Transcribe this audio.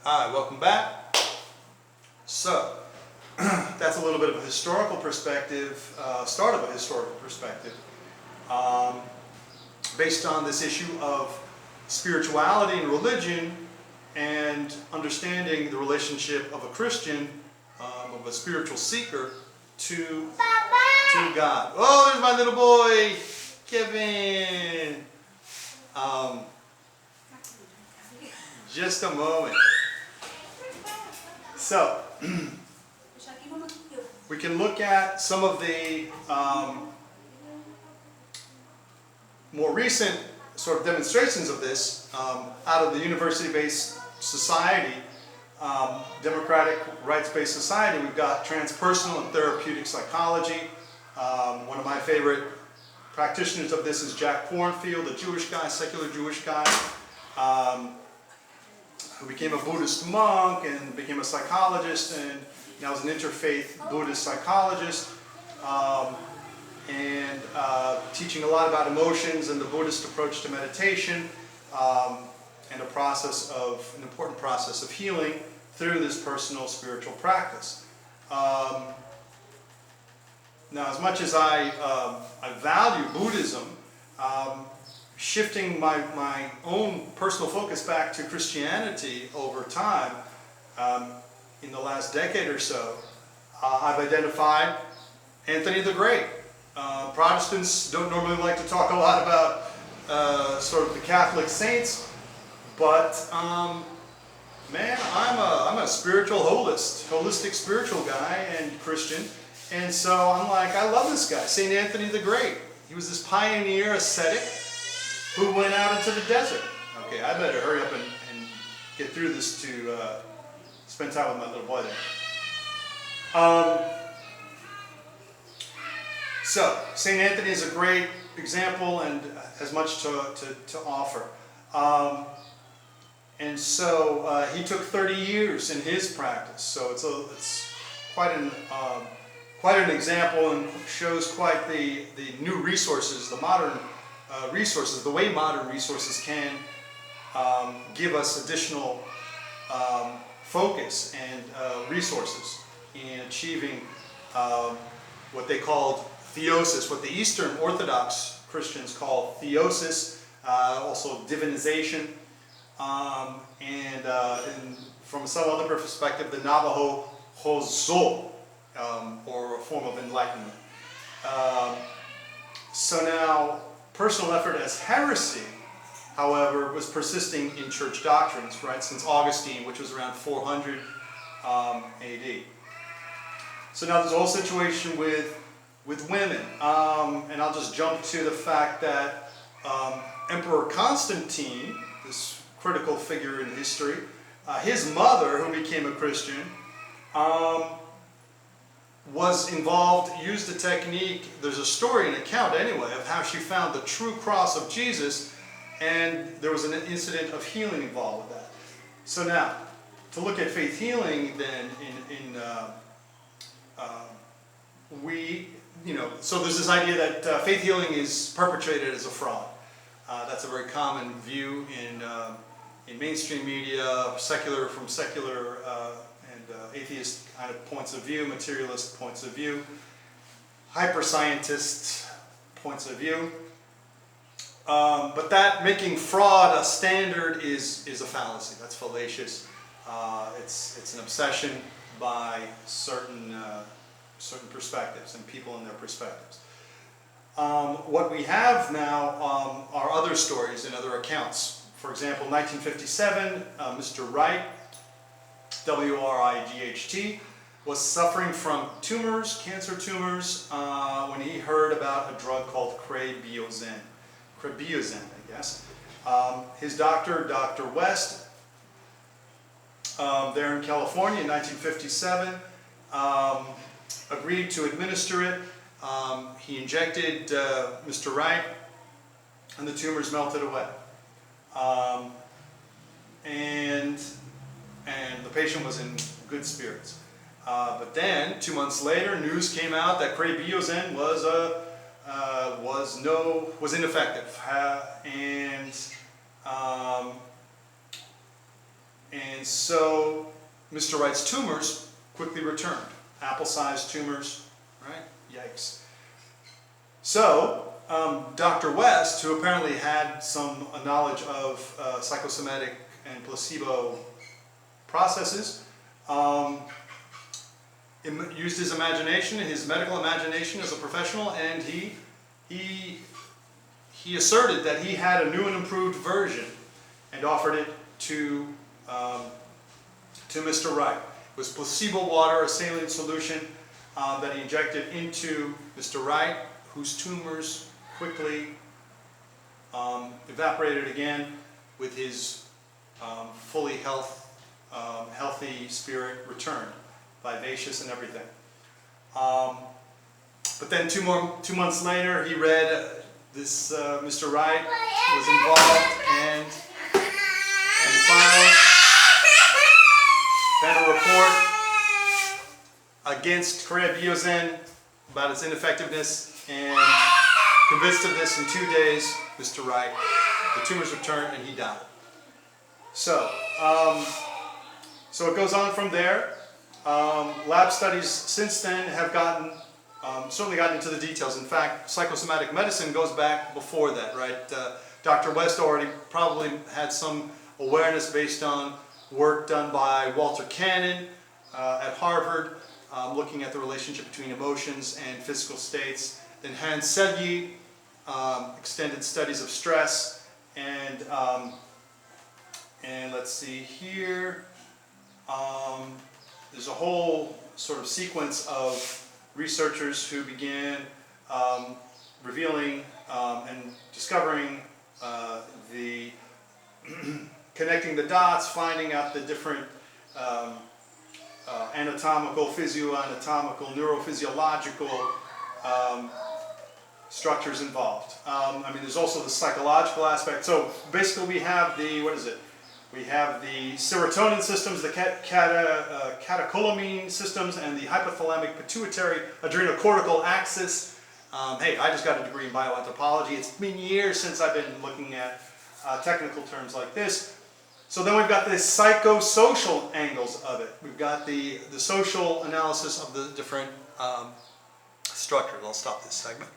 Hi, welcome back. So, that's a little bit of a historical perspective, start of a historical perspective, based on this issue of spirituality and religion and understanding the relationship of a Christian, of a spiritual seeker to God. Oh, there's my little boy, Kevin. Just a moment. So, we can look at some of the more recent sort of demonstrations of this out of the university-based society, democratic rights-based society. We've got transpersonal and therapeutic psychology. One of my favorite practitioners of this is Jack Kornfield, a Jewish guy, secular Jewish guy, who became a Buddhist monk and became a psychologist, and now is an interfaith Buddhist psychologist, and teaching a lot about emotions and the Buddhist approach to meditation, and an important process of healing through this personal spiritual practice. Now, as much as I value Buddhism, shifting my own personal focus back to Christianity over time, in the last decade or so, I've identified Anthony the Great. Protestants don't normally like to talk a lot about sort of the Catholic saints, but man, I'm a spiritual holistic spiritual guy and Christian, and so I'm like, I love this guy, Saint Anthony the Great. He was this pioneer ascetic who went out into the desert. Okay, I better hurry up and get through this to spend time with my little boy there. So, St. Anthony is a great example and has much to offer. And so he took 30 years in his practice. So it's quite an example, and shows quite the new resources, the modern resources, the way modern resources can give us additional focus and resources in achieving what they called theosis, what the Eastern Orthodox Christians call theosis, also divinization, and from some other perspective, the Navajo Hozo, or a form of enlightenment. So now, personal effort as heresy, however, was persisting in church doctrines, right, since Augustine, which was around 400 AD. So now there's a whole situation with women, and I'll just jump to the fact that Emperor Constantine, this critical figure in history, his mother, who became a Christian, was involved, used a technique, there's a story, an account anyway, of how she found the true cross of Jesus, and there was an incident of healing involved with that. So now, to look at faith healing then, so there's this idea that faith healing is perpetrated as a fraud. That's a very common view in mainstream media, from secular and atheist kind of points of view, materialist points of view, hyper-scientist points of view. But that making fraud a standard is a fallacy. That's fallacious. It's an obsession by certain perspectives and people and their perspectives. What we have now are other stories and other accounts. For example, 1957, Mr. Wright, W-R-I-G-H-T, was suffering from cancer tumors, when he heard about a drug called Crabiozen, I guess. His doctor, Dr. West, there in California in 1957, agreed to administer it. He injected Mr. Wright, and the tumors melted away. And the patient was in good spirits. But then, 2 months later, news came out that Crabiozen was ineffective, And so Mr. Wright's tumors quickly returned. Apple-sized tumors, right? Yikes. So Dr. West, who apparently had some knowledge of psychosomatic and placebo processes, used his imagination, his medical imagination as a professional, and he asserted that he had a new and improved version and offered it to Mr. Wright. It was placebo water, a saline solution that he injected into Mr. Wright, whose tumors quickly evaporated again with his fully healthy spirit returned, vivacious and everything. But then two months later, he read this Mr. Wright was involved and found a report against Korea about its ineffectiveness, and convinced of this in 2 days, Mr. Wright, the tumors returned and he died. So it goes on from there. Lab studies since then have certainly gotten into the details. In fact, psychosomatic medicine goes back before that, right? Dr. West already probably had some awareness based on work done by Walter Cannon at Harvard, looking at the relationship between emotions and physical states. Then Hans Selye, extended studies of stress, and let's see here, there's a whole sort of sequence of researchers who began revealing and discovering the connecting the dots, finding out the different anatomical, physioanatomical, neurophysiological structures involved. I mean, there's also the psychological aspect. So basically we have the, we have the serotonin systems, the catecholamine systems, and the hypothalamic pituitary adrenocortical axis. Hey, I just got a degree in bioanthropology. It's been years since I've been looking at technical terms like this. So then we've got the psychosocial angles of it. We've got the social analysis of the different structures. I'll stop this segment.